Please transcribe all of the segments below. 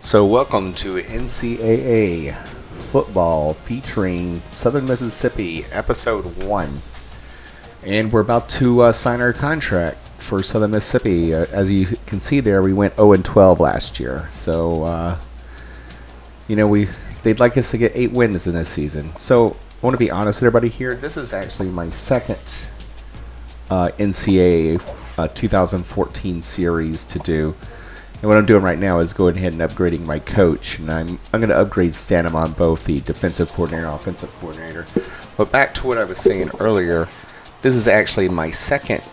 So welcome to NCAA football featuring Southern Mississippi, episode 1. And we're about to sign our contract for Southern Mississippi. As you can see there, we went 0-12 last year. So, they'd like us to get 8 wins in this season. So I want to be honest with everybody here. This is actually my second NCAA 2014 series to do. And what I'm doing right now is going ahead and upgrading my coach. And I'm going to upgrade Stanham on both the defensive coordinator and offensive coordinator. But back to what I was saying earlier, this is actually my second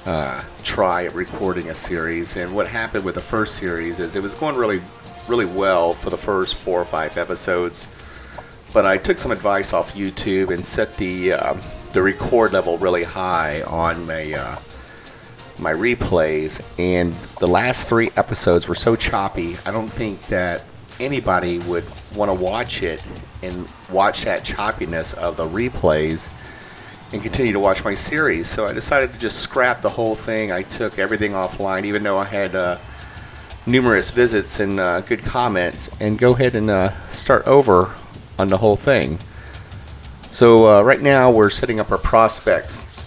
try at recording a series. And what happened with the first series is it was going really, really well for the first 4 or 5 episodes. But I took some advice off YouTube and set the record level really high on my replays, and the last 3 episodes were so choppy. I don't think that anybody would want to watch it and watch that choppiness of the replays and continue to watch my series. So I decided to just scrap the whole thing. I took everything offline, even though I had numerous visits and good comments, and go ahead and start over on the whole thing. So right now we're setting up our prospects,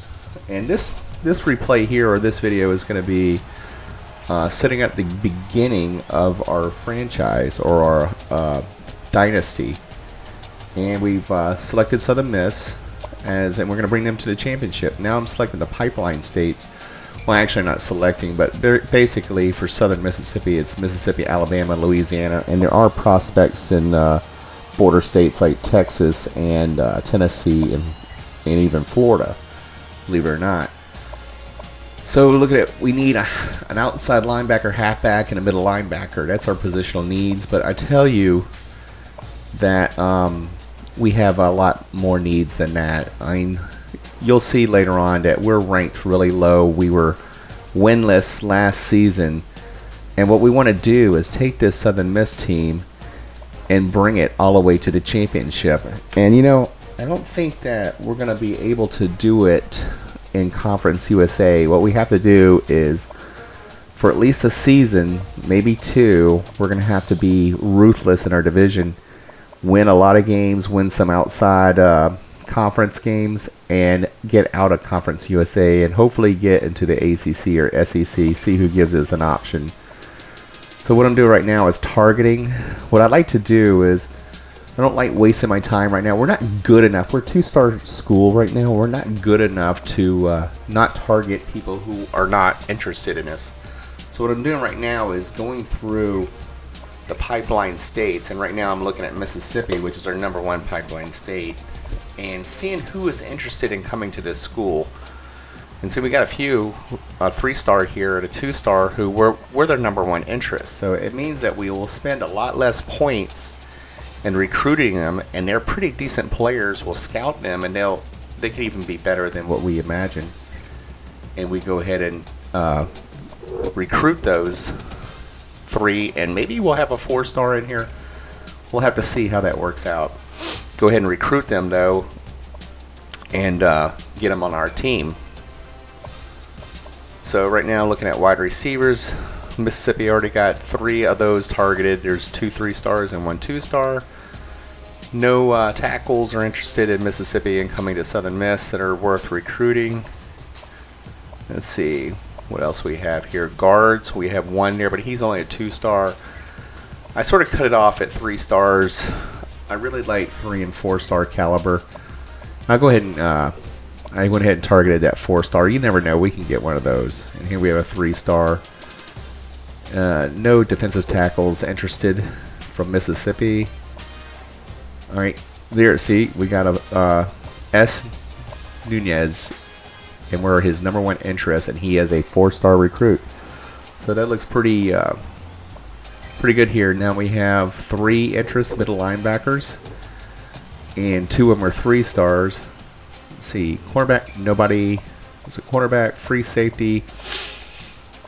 and this replay here, or this video, is going to be setting up the beginning of our franchise or our dynasty. And we've selected Southern Miss, and we're going to bring them to the championship. Now I'm selecting the pipeline states. Well, actually not selecting, but basically for Southern Mississippi, it's Mississippi, Alabama, Louisiana, and there are prospects in border states like Texas and Tennessee and even Florida, believe it or not. So look at it. We need an outside linebacker, halfback, and a middle linebacker. That's our positional needs. But I tell you that we have a lot more needs than that. You'll see later on that we're ranked really low. We were winless last season. And what we want to do is take this Southern Miss team and bring it all the way to the championship. And, I don't think that we're going to be able to do it in Conference USA. What we have to do is, for at least a season, maybe 2, we're going to have to be ruthless in our division, win a lot of games, win some outside conference games, and get out of Conference USA, and hopefully get into the ACC or SEC, see who gives us an option. So what I'm doing right now is targeting. What I'd like to do is, I don't like wasting my time right now. We're not good enough. We're a 2-star school right now. We're not good enough to not target people who are not interested in us. So what I'm doing right now is going through the pipeline states. And right now I'm looking at Mississippi, which is our number 1 pipeline state, and seeing who is interested in coming to this school. And so we got a few, a 3-star here and a 2-star, who we're their number 1 interest. So it means that we will spend a lot less points and recruiting them, and they're pretty decent players. We'll scout them, and they could even be better than what we imagine. And we go ahead and recruit those 3, and maybe we'll have a 4-star in here. We'll have to see how that works out. Go ahead and recruit them, though, and get them on our team. So right now, looking at wide receivers, Mississippi already got 3 of those targeted. There's 2 3-stars and 1 2-star. No tackles are interested in Mississippi and coming to Southern Miss that are worth recruiting. Let's see what else we have here. Guards, we have 1 there, but he's only a 2-star. I sort of cut it off at 3 stars. I really like 3 and 4-star caliber. I'll go ahead and I went ahead and targeted that 4-star. You never know, we can get one of those. And here we have a 3-star. No defensive tackles interested from Mississippi. All right, there. See, we got a S. Nunez, and we're his number 1 interest, and he is a 4-star recruit. So that looks pretty good here. Now we have 3 interests, middle linebackers, and 2 of them are 3-stars. Let's see, cornerback, nobody. It's a cornerback, free safety.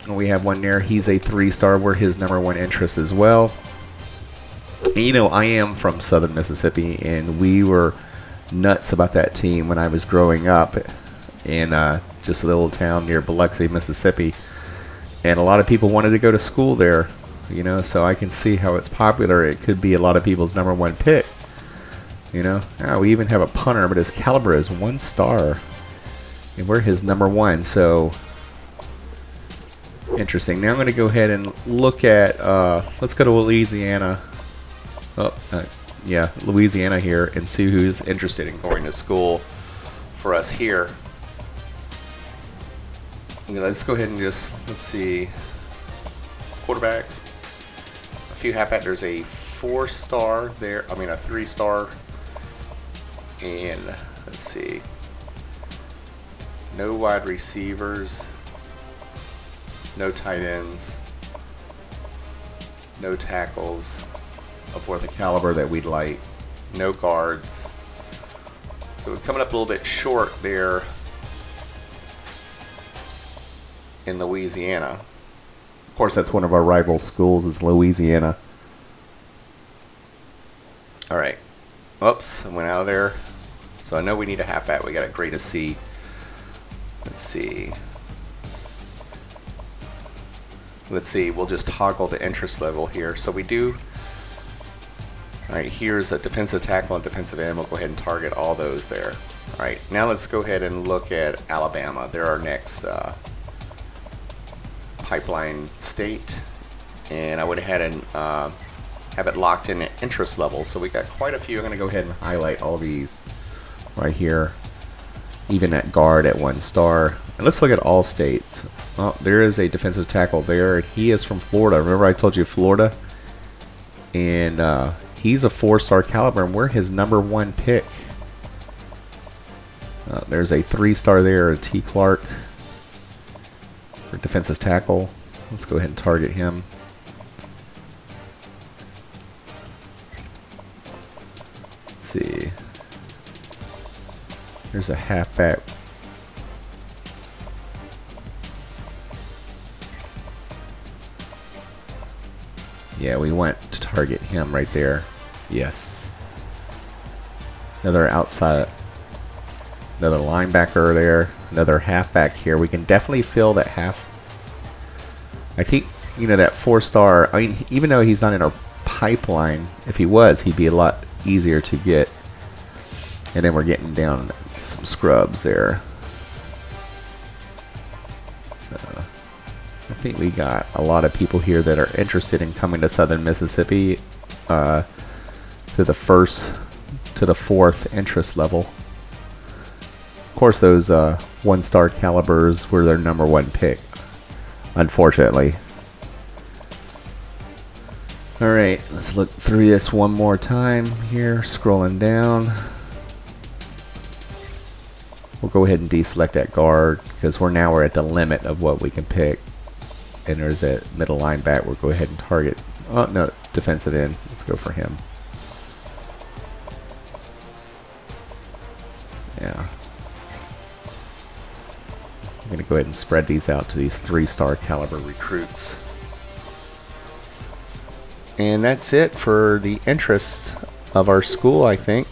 We have 1 there. He's a 3-star. We're his number 1 interest as well. And, I am from Southern Mississippi, and we were nuts about that team when I was growing up in just a little town near Biloxi, Mississippi. And a lot of people wanted to go to school there. you know, so I can see how it's popular. It could be a lot of people's #1 pick, you know. We even have a punter, but his caliber is 1 star, and we're his #1. So interesting. Now I'm going to go ahead and look at. Let's go to Louisiana. Yeah, Louisiana here, and see who's interested in going to school for us here. Let's go ahead and let's see. Quarterbacks. A few halfback. There's a 4-star there. I mean, a 3-star. And let's see. No wide receivers. No tight ends. No tackles of worth a caliber that we'd like. No guards. So we're coming up a little bit short there in Louisiana. Of course, that's one of our rival schools, is Louisiana. All right. Oops, I went out of there. So I know we need a halfback. We got a grade of C. Let's see. We'll just toggle the interest level here. So we do. All right, here's a defensive tackle and defensive end. We'll go ahead and target all those there. All right, now let's go ahead and look at Alabama. They're our next pipeline state, and I went ahead and have it locked in at interest level. So we got quite a few. I'm going to go ahead and highlight all these right here, even at guard at 1 star. And let's look at all states. Well, there is a defensive tackle there. He is from Florida. Remember I told you Florida? And he's a 4-star caliber, and we're his #1 pick. There's a 3-star there, T. Clark, for defensive tackle. Let's go ahead and target him. Let's see. There's a halfback. Yeah, we want to target him right there. Yes. Another outside. Another linebacker there. Another halfback here. We can definitely fill that half. I think, you know, that 4-star. I mean, even though he's not in our pipeline, if he was, he'd be a lot easier to get. And then we're getting down to some scrubs there. So I think we got a lot of people here that are interested in coming to Southern Mississippi to the 1st to the 4th interest level. Of course, those 1-star calibers were their #1 pick, unfortunately. All right, let's look through this one more time here, scrolling down. We'll go ahead and deselect that guard because we're at the limit of what we can pick. And there's that middle linebacker. We'll go ahead and target. Oh, no, defensive end. Let's go for him. Yeah. I'm going to go ahead and spread these out to these 3-star caliber recruits. And that's it for the interest of our school, I think.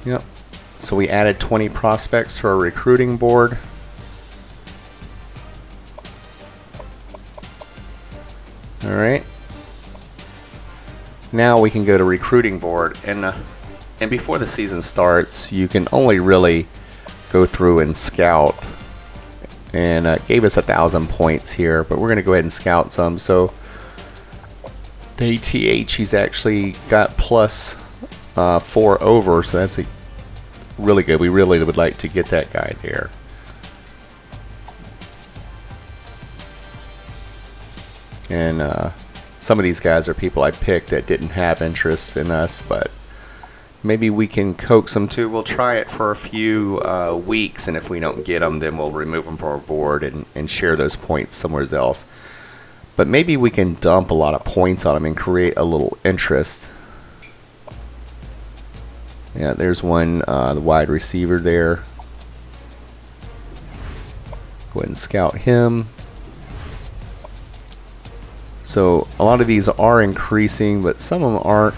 Yep. So we added 20 prospects to our recruiting board. All right. Now we can go to recruiting board, and before the season starts, you can only really go through and scout. And it gave us 1,000 points here, but we're going to go ahead and scout some. So the ATH, he's actually got plus 4 over, so that's really good. We really would like to get that guy there. And some of these guys are people I picked that didn't have interest in us, but maybe we can coax them too. We'll try it for a few weeks, and if we don't get them, then we'll remove them from our board and share those points somewhere else. But maybe we can dump a lot of points on them and create a little interest. Yeah, there's one, the wide receiver there. Go ahead and scout him. So a lot of these are increasing, but some of them aren't.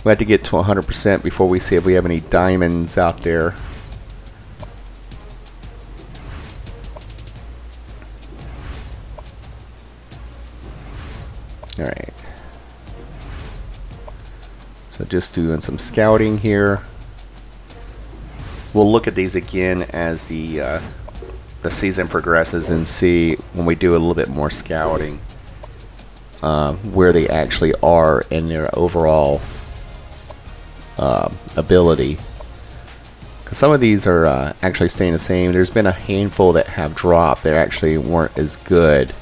We have to get to 100% before we see if we have any diamonds out there. All right. So just doing some scouting here. We'll look at these again as the season progresses and see when we do a little bit more scouting where they actually are in their overall ability. Because some of these are actually staying the same. There's been a handful that have dropped. They actually weren't as good.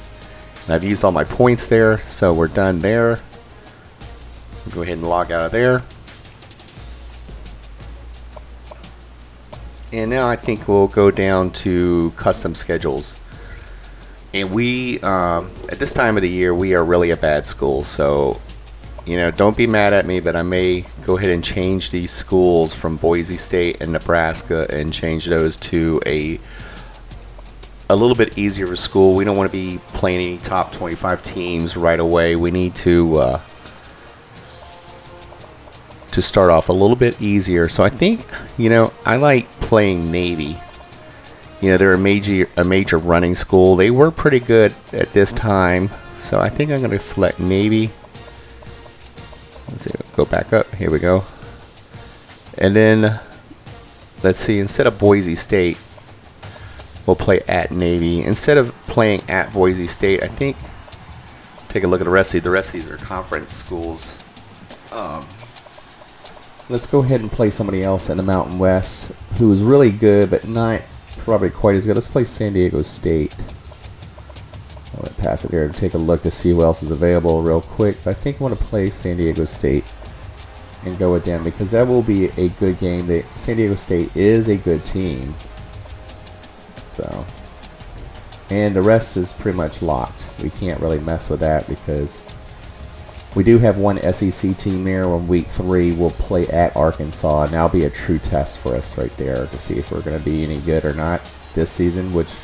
And I've used all my points there, so we're done there. We'll go ahead and log out of there. And now I think we'll go down to custom schedules. And we, at this time of the year, we are really a bad school. So, you know, don't be mad at me, but I may go ahead and change these schools from Boise State and Nebraska and change those to a little bit easier school. We don't want to be playing any top 25 teams right away. We need to start off a little bit easier. So I think, you know, I like playing Navy. You know, they're a major running school. They were pretty good at this time. So I think I'm going to select Navy. Let's see, go back up. Here we go. And then, let's see, instead of Boise State, we'll play at Navy. Instead of playing at Boise State, I think, take a look at the rest of these. The rest of these are conference schools. Let's go ahead and play somebody else in the Mountain West who is really good, but not probably quite as good. Let's play San Diego State. I'm going to pass it here and take a look to see who else is available real quick. But I think I want to play San Diego State and go with them because that will be a good game. San Diego State is a good team. So, and the rest is pretty much locked. We can't really mess with that because we do have one SEC team there. On week 3, we'll play at Arkansas, and that'll be a true test for us right there to see if we're going to be any good or not this season, which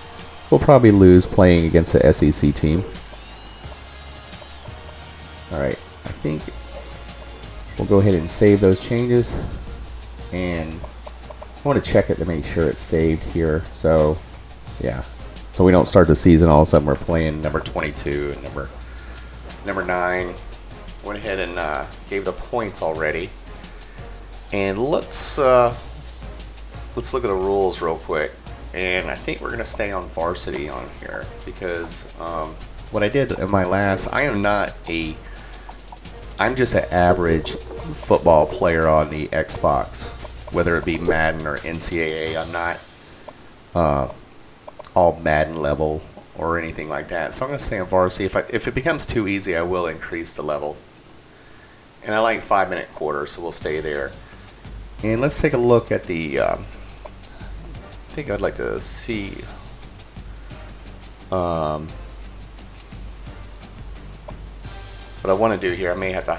we'll probably lose playing against the SEC team. All right, I think we'll go ahead and save those changes, and I want to check it to make sure it's saved here. So, yeah, so we don't start the season all of a sudden we're playing number 22 and number 9. Went ahead and gave the points already, and let's look at the rules real quick. And I think we're gonna stay on varsity on here because what I did in my last, I'm just an average football player on the Xbox, whether it be Madden or NCAA. I'm not all Madden level or anything like that. So I'm gonna stay on varsity. If it becomes too easy, I will increase the level. And I like 5-minute quarters, so we'll stay there. And let's take a look at the, I think I'd like to see, what I want to do here, I may have to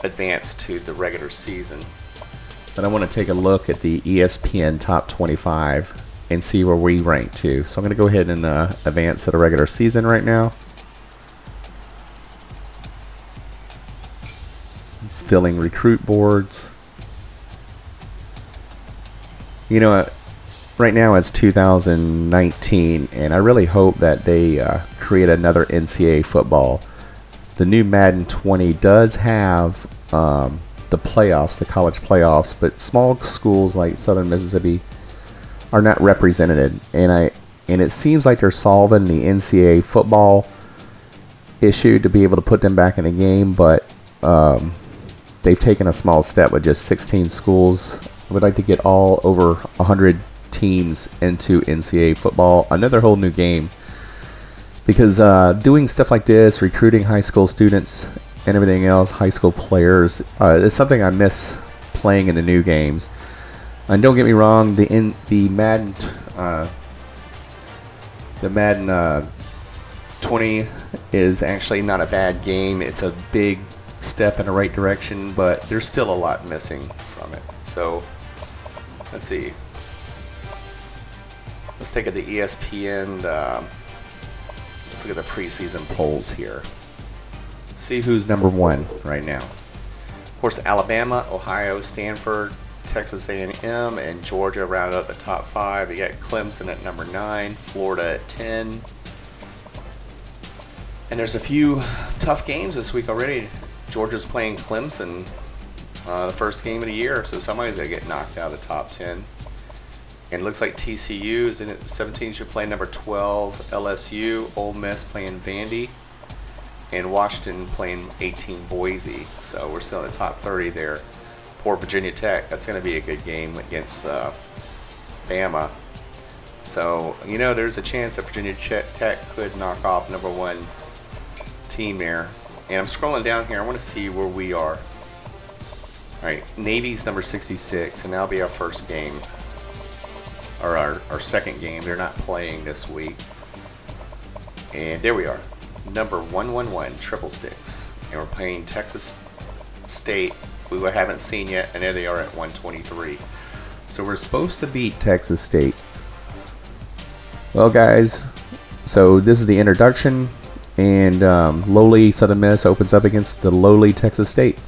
advance to the regular season. But I want to take a look at the ESPN Top 25 and see where we rank too. So I'm going to go ahead and advance to the regular season right now. It's filling recruit boards. You know, right now it's 2019, and I really hope that they create another NCAA football. The new Madden 20 does have the playoffs, the college playoffs, but small schools like Southern Mississippi are not represented, and it seems like they're solving the NCAA football issue to be able to put them back in the game, but they've taken a small step with just 16 schools. I would like to get all over 100 teams into NCAA football, another whole new game. Because doing stuff like this, recruiting high school students and everything else, high school players, is something I miss playing in the new games. And don't get me wrong, the Madden 20 is actually not a bad game. It's a big step in the right direction, but there's still a lot missing from it. So let's see. Let's take it to ESPN. Let's look at the preseason polls here. See who's number 1 right now. Of course, Alabama, Ohio, Stanford, Texas A&M, and Georgia round up the top 5. You got Clemson at number 9, Florida at 10. And there's a few tough games this week already. Georgia's playing Clemson, the first game of the year, so somebody's going to get knocked out of the top 10. And it looks like TCU is in at 17, should play number 12, LSU. Ole Miss playing Vandy. And Washington playing 18, Boise. So we're still in the top 30 there. Poor Virginia Tech. That's going to be a good game against Bama. So, you know, there's a chance that Virginia Tech could knock off number 1 team there. And I'm scrolling down here. I want to see where we are. All right, Navy's number 66, and that'll be our first game. Or our second game. They're not playing this week. And there we are. Number 111, Triple Sticks. And we're playing Texas State, who I haven't seen yet, and there they are at 123. So we're supposed to beat Texas State. Well, guys, so this is the introduction, and lowly Southern Miss opens up against the lowly Texas State.